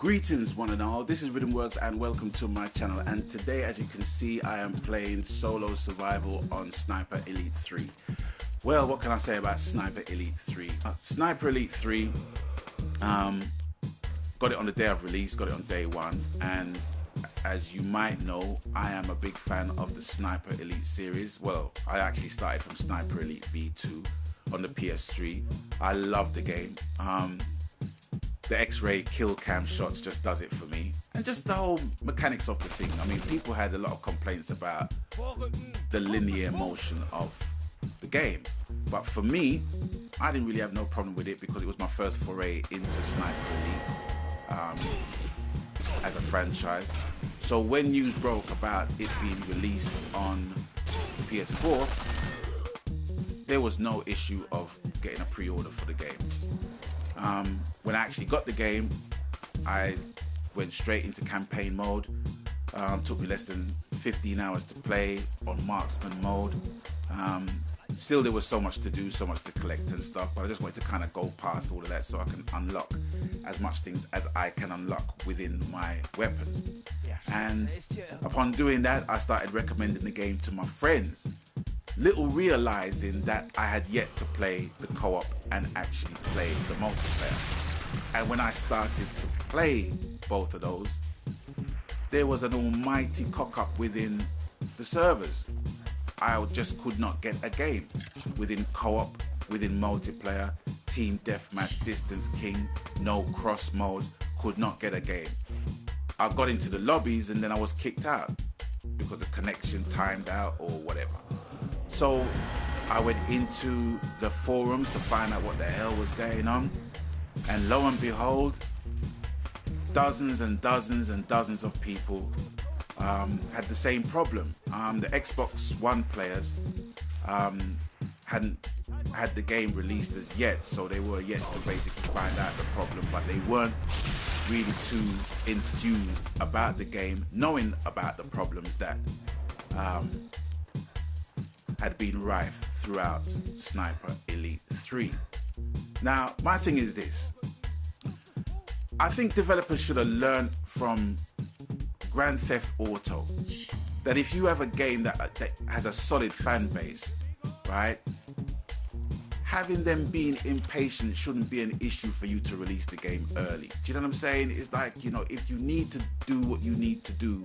Greetings one and all, this is Rhythmworks and welcome to my channel, and today as you can see I am playing solo survival on Sniper Elite 3. Well, what can I say about Sniper Elite 3? Sniper Elite 3, got it on the day of release, got it on day one, and as you might know, I am a big fan of the Sniper Elite series. Well, I actually started from Sniper Elite V2 on the PS3. I love the game. The X-ray kill cam shots just does it for me, and just the whole mechanics of the thing. I mean, people had a lot of complaints about the linear motion of the game, but for me, I didn't really have no problem with it because it was my first foray into Sniper Elite as a franchise. So when news broke about it being released on PS4, there was no issue of getting a pre-order for the game. When I actually got the game, I went straight into campaign mode. Took me less than 15 hours to play on marksman mode. Still there was so much to do, so much to collect and stuff, but I just wanted to kind of go past all of that so I can unlock as much things as I can unlock within my weapons. And upon doing that, I started recommending the game to my friends, little realizing that I had yet to play the co-op and actually play the multiplayer. And when I started to play both of those, there was an almighty cock-up within the servers. I just could not get a game within co-op, within multiplayer, team deathmatch, distance king, no cross modes, could not get a game. I got into the lobbies and then I was kicked out because the connection timed out or whatever. So I went into the forums to find out what the hell was going on, and lo and behold, dozens and dozens and dozens of people had the same problem. The Xbox One players hadn't had the game released as yet, so they were yet to basically find out the problem, but they weren't really too enthused about the game, knowing about the problems that had been rife throughout Sniper Elite 3. Now, my thing is this. I think developers should have learned from Grand Theft Auto that if you have a game that has a solid fan base, right, having them being impatient shouldn't be an issue for you to release the game early. Do you know what I'm saying? It's like, you know, if you need to do what you need to do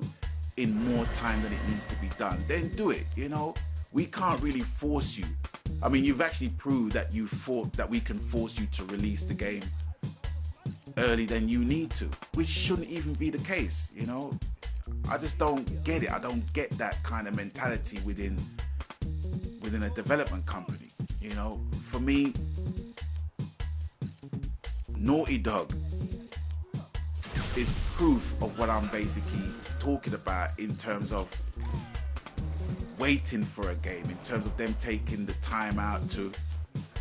in more time than it needs to be done, then do it, you know? We can't really force you. I mean, you've actually proved that that we can force you to release the game early than you need to, which shouldn't even be the case, you know? I just don't get it. I don't get that kind of mentality within a development company, you know? For me, Naughty Dog is proof of what I'm basically talking about in terms of waiting for a game, in terms of them taking the time out to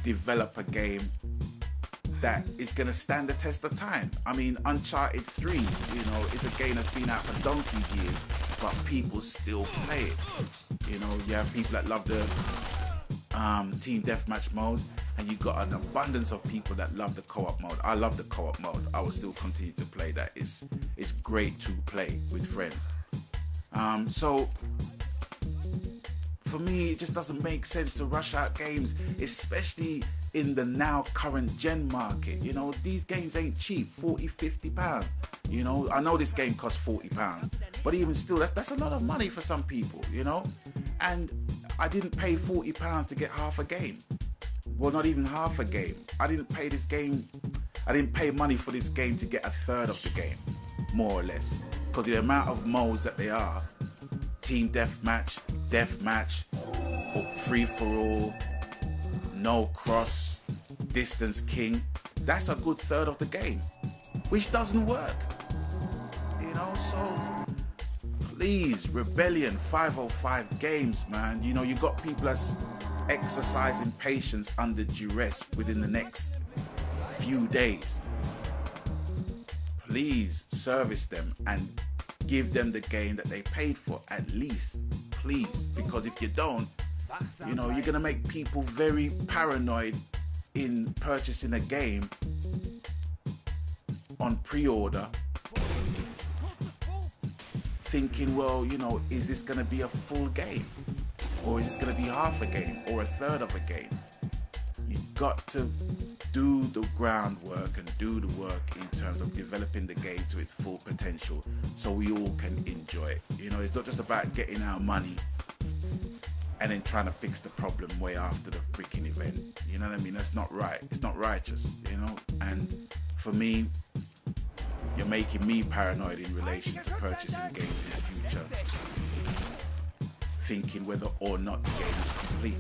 develop a game that is going to stand the test of time. I mean, Uncharted 3, you know, is a game that's been out for donkey's years, but people still play it. You know, you have people that love the team deathmatch mode, and you've got an abundance of people that love the co-op mode. I love the co-op mode. I will still continue to play that. It's great to play with friends. So for me, it just doesn't make sense to rush out games, especially in the now current gen market. You know, these games ain't cheap, 40, 50 pounds. You know, I know this game costs 40 pounds, but even still, that's a lot of money for some people, you know? And I didn't pay 40 pounds to get half a game. Well, not even half a game. I didn't pay money for this game to get a third of the game, more or less. Because the amount of modes that they are, team deathmatch, free for all, no cross, distance king, that's a good third of the game, which doesn't work, you know? So please, Rebellion, 505 Games, man, you know, you got people that's exercising patience under duress within the next few days. Please service them and give them the game that they paid for, at least, please, because if you don't, you know, you're gonna make people very paranoid in purchasing a game on pre-order thinking, well, you know, is this going to be a full game? Or is this going to be half a game or a third of a game? You've got to do the groundwork and do the work in terms of developing the game to its full potential so we all can enjoy it. You know, it's not just about getting our money and then trying to fix the problem way after the freaking event. You know what I mean? That's not right. It's not righteous, you know? And for me, you're making me paranoid in relation to purchasing games in the future, thinking whether or not the game is complete.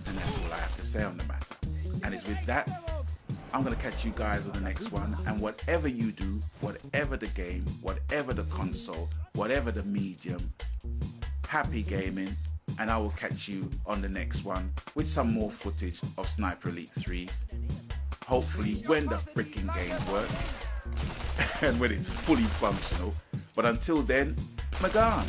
And that's all I have to say on the matter. And it's with that, I'm going to catch you guys on the next one. And whatever you do, whatever the game, whatever the console, whatever the medium, happy gaming. And I will catch you on the next one with some more footage of Sniper Elite 3. Hopefully when the freaking game works and when it's fully functional. But until then, Magan.